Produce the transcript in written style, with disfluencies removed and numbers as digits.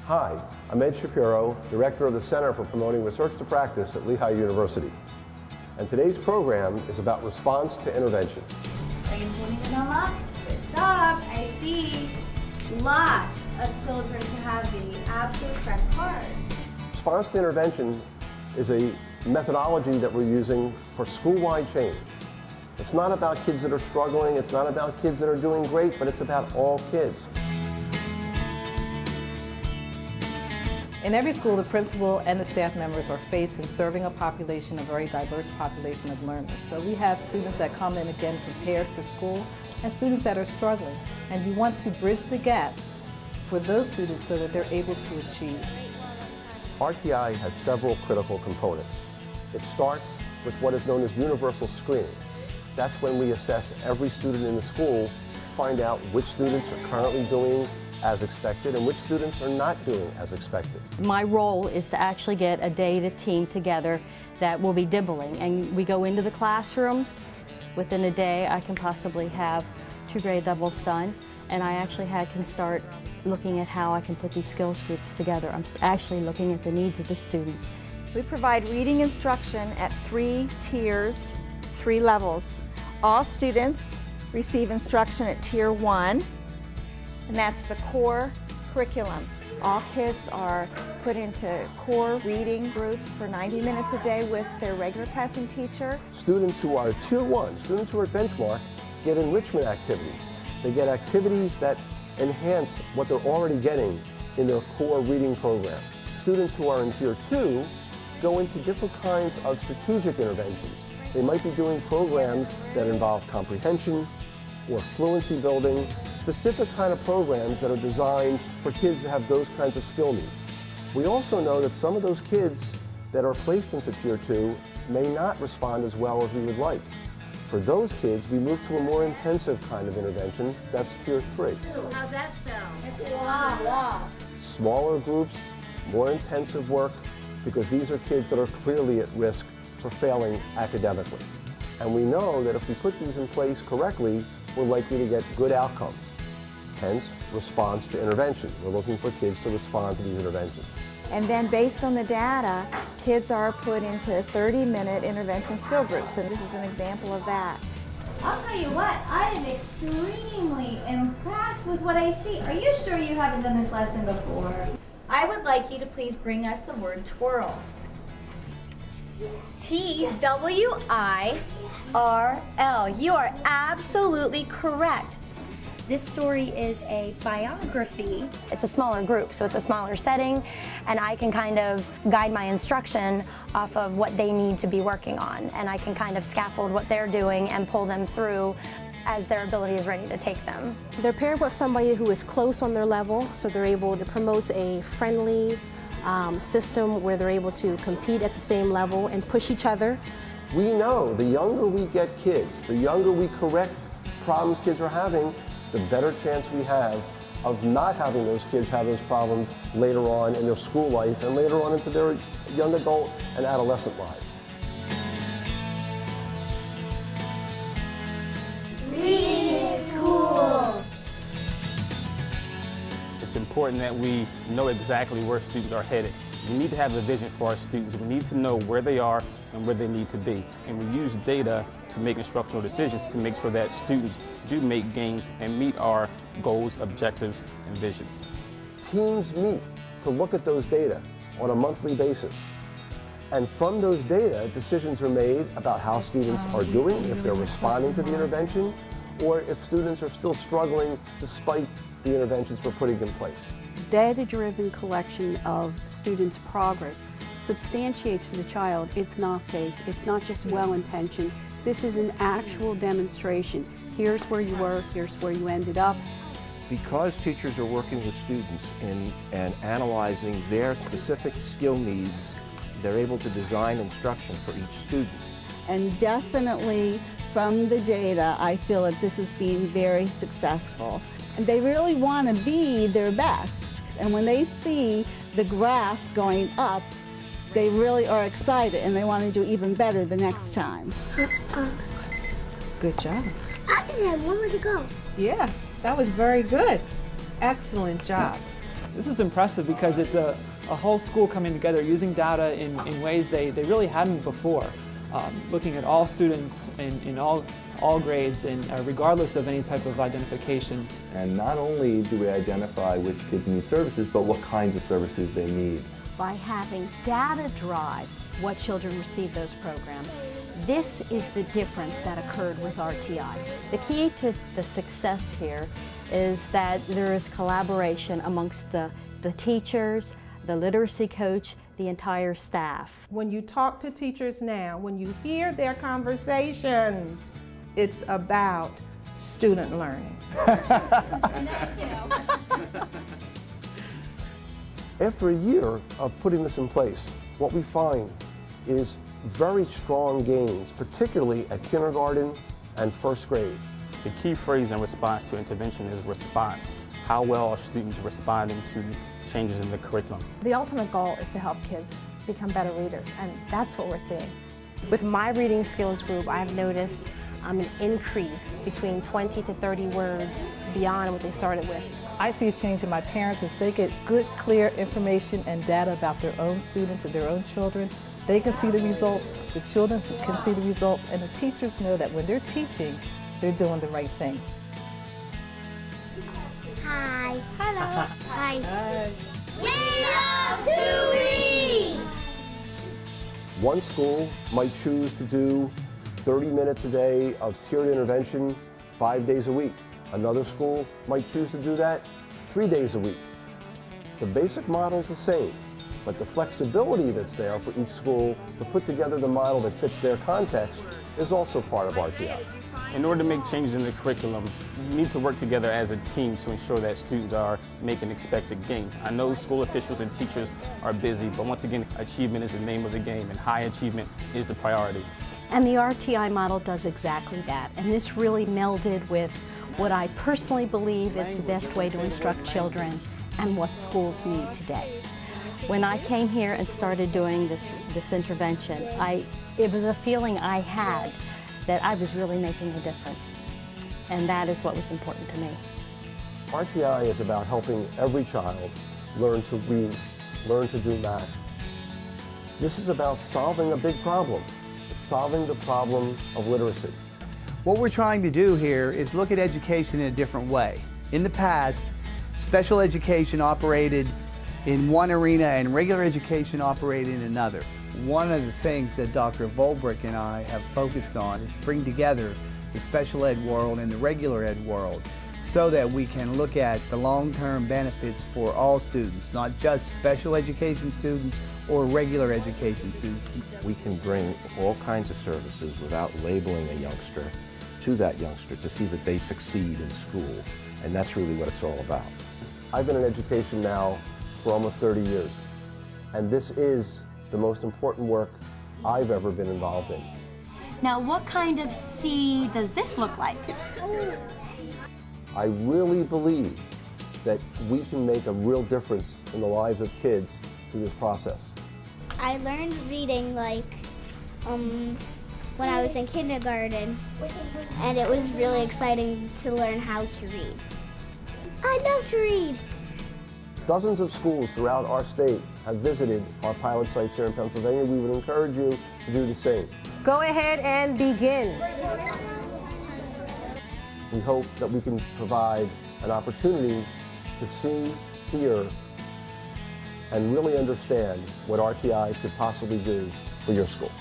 Hi, I'm Ed Shapiro, Director of the Center for Promoting Research to Practice at Lehigh University. And today's program is about response to intervention. Are you putting it on lock? Good job. I see lots of children who have the absolute correct card. Response to intervention is a methodology that we're using for school-wide change. It's not about kids that are struggling, it's not about kids that are doing great, but it's about all kids. In every school, the principal and the staff members are faced in serving a population, a very diverse population of learners. So we have students that come in again prepared for school and students that are struggling. And you want to bridge the gap for those students so that they're able to achieve. RTI has several critical components. It starts with what is known as universal screening. That's when we assess every student in the school to find out which students are currently doing as expected and which students are not doing as expected. My role is to actually get a data team together that will be dibbling, and we go into the classrooms. Within a day I can possibly have 2 grade levels done, and I actually can start looking at how I can put these skills groups together. I'm actually looking at the needs of the students. We provide reading instruction at 3 tiers, 3 levels. All students receive instruction at Tier 1, and that's the core curriculum. All kids are put into core reading groups for 90 minutes a day with their regular classroom teacher. Students who are Tier 1, students who are at benchmark, get enrichment activities. They get activities that enhance what they're already getting in their core reading program. Students who are in Tier 2 go into different kinds of strategic interventions. They might be doing programs that involve comprehension or fluency building, specific kind of programs that are designed for kids that have those kinds of skill needs. We also know that some of those kids that are placed into Tier 2 may not respond as well as we would like. For those kids, we move to a more intensive kind of intervention. That's Tier 3. How's that sound? Wow. Smaller groups, more intensive work, because these are kids that are clearly at risk for failing academically. And we know that if we put these in place correctly, we're likely to get good outcomes. Hence, response to intervention. We're looking for kids to respond to these interventions. And then based on the data, kids are put into 30-minute intervention skill groups, and this is an example of that. I'll tell you what, I am extremely impressed with what I see. Are you sure you haven't done this lesson before? I would like you to please bring us the word twirl. T-W-I-R-L. You are absolutely correct. This story is a biography. It's a smaller group, so it's a smaller setting, and I can kind of guide my instruction off of what they need to be working on, and I can kind of scaffold what they're doing and pull them through as their ability is ready to take them. They're paired with somebody who is close on their level, so they're able to promote a friendly system where they're able to compete at the same level and push each other. We know the younger we get kids, the younger we correct problems kids are having, the better chance we have of not having those kids have those problems later on in their school life and later on into their young adult and adolescent lives. Reading in school. It's important that we know exactly where students are headed. We need to have a vision for our students. We need to know where they are and where they need to be. And we use data to make instructional decisions to make sure that students do make gains and meet our goals, objectives, and visions. Teams meet to look at those data on a monthly basis. And from those data, decisions are made about how students are doing, if they're responding to the intervention, or if students are still struggling despite the interventions we're putting in place. Data-driven collection of students' progress substantiates for the child it's not fake, it's not just well-intentioned. This is an actual demonstration. Here's where you were, here's where you ended up. Because teachers are working with students and analyzing their specific skill needs, they're able to design instruction for each student. And definitely from the data, I feel that this is being very successful. And they really want to be their best. And when they see the graph going up, they really are excited and they want to do even better the next time. Good job. I think I have one more to go. Yeah, that was very good. Excellent job. This is impressive because it's a whole school coming together using data in ways they really hadn't before, looking at all students in all grades and regardless of any type of identification. And not only do we identify which kids need services, but what kinds of services they need. By having data drive what children receive those programs, this is the difference that occurred with RTI. The key to the success here is that there is collaboration amongst the teachers, the literacy coach, the entire staff. When you talk to teachers now, when you hear their conversations, it's about student learning. After a year of putting this in place, what we find is very strong gains, particularly at kindergarten and first grade. The key phrase in response to intervention is response. How well are students responding to changes in the curriculum? The ultimate goal is to help kids become better readers, and that's what we're seeing. With my reading skills group, I've noticed an increase between 20 to 30 words beyond what they started with. I see a change in my parents as they get good, clear information and data about their own students and their own children. They can see the results, the children can see the results, and the teachers know that when they're teaching, they're doing the right thing. Hi. Hello. Hi. Hi. We love to read! One school might choose to do 30 minutes a day of tiered intervention 5 days a week. Another school might choose to do that 3 days a week. The basic model is the same, but the flexibility that's there for each school to put together the model that fits their context is also part of RTI. In order to make changes in the curriculum, you need to work together as a team to ensure that students are making expected gains. I know school officials and teachers are busy, but once again, achievement is the name of the game, and high achievement is the priority. And the RTI model does exactly that, and this really melded with what I personally believe is the best way to instruct children and what schools need today. When I came here and started doing this intervention, it was a feeling I had that I was really making a difference, and that is what was important to me. RTI is about helping every child learn to read, learn to do math. This is about solving a big problem. It's solving the problem of literacy. What we're trying to do here is look at education in a different way. In the past, special education operated in one arena and regular education operated in another. One of the things that Dr. Volbrick and I have focused on is bring together the special ed world and the regular ed world so that we can look at the long-term benefits for all students, not just special education students or regular education students. We can bring all kinds of services without labeling a youngster to that youngster to see that they succeed in school, and that's really what it's all about. I've been in education now for almost 30 years, and this is the most important work I've ever been involved in. Now, what kind of C does this look like? I really believe that we can make a real difference in the lives of kids through this process. I learned reading when I was in kindergarten, and it was really exciting to learn how to read. I love to read. Dozens of schools throughout our state have visited our pilot sites here in Pennsylvania. We would encourage you to do the same. Go ahead and begin. We hope that we can provide an opportunity to see, hear, and really understand what RTI could possibly do for your school.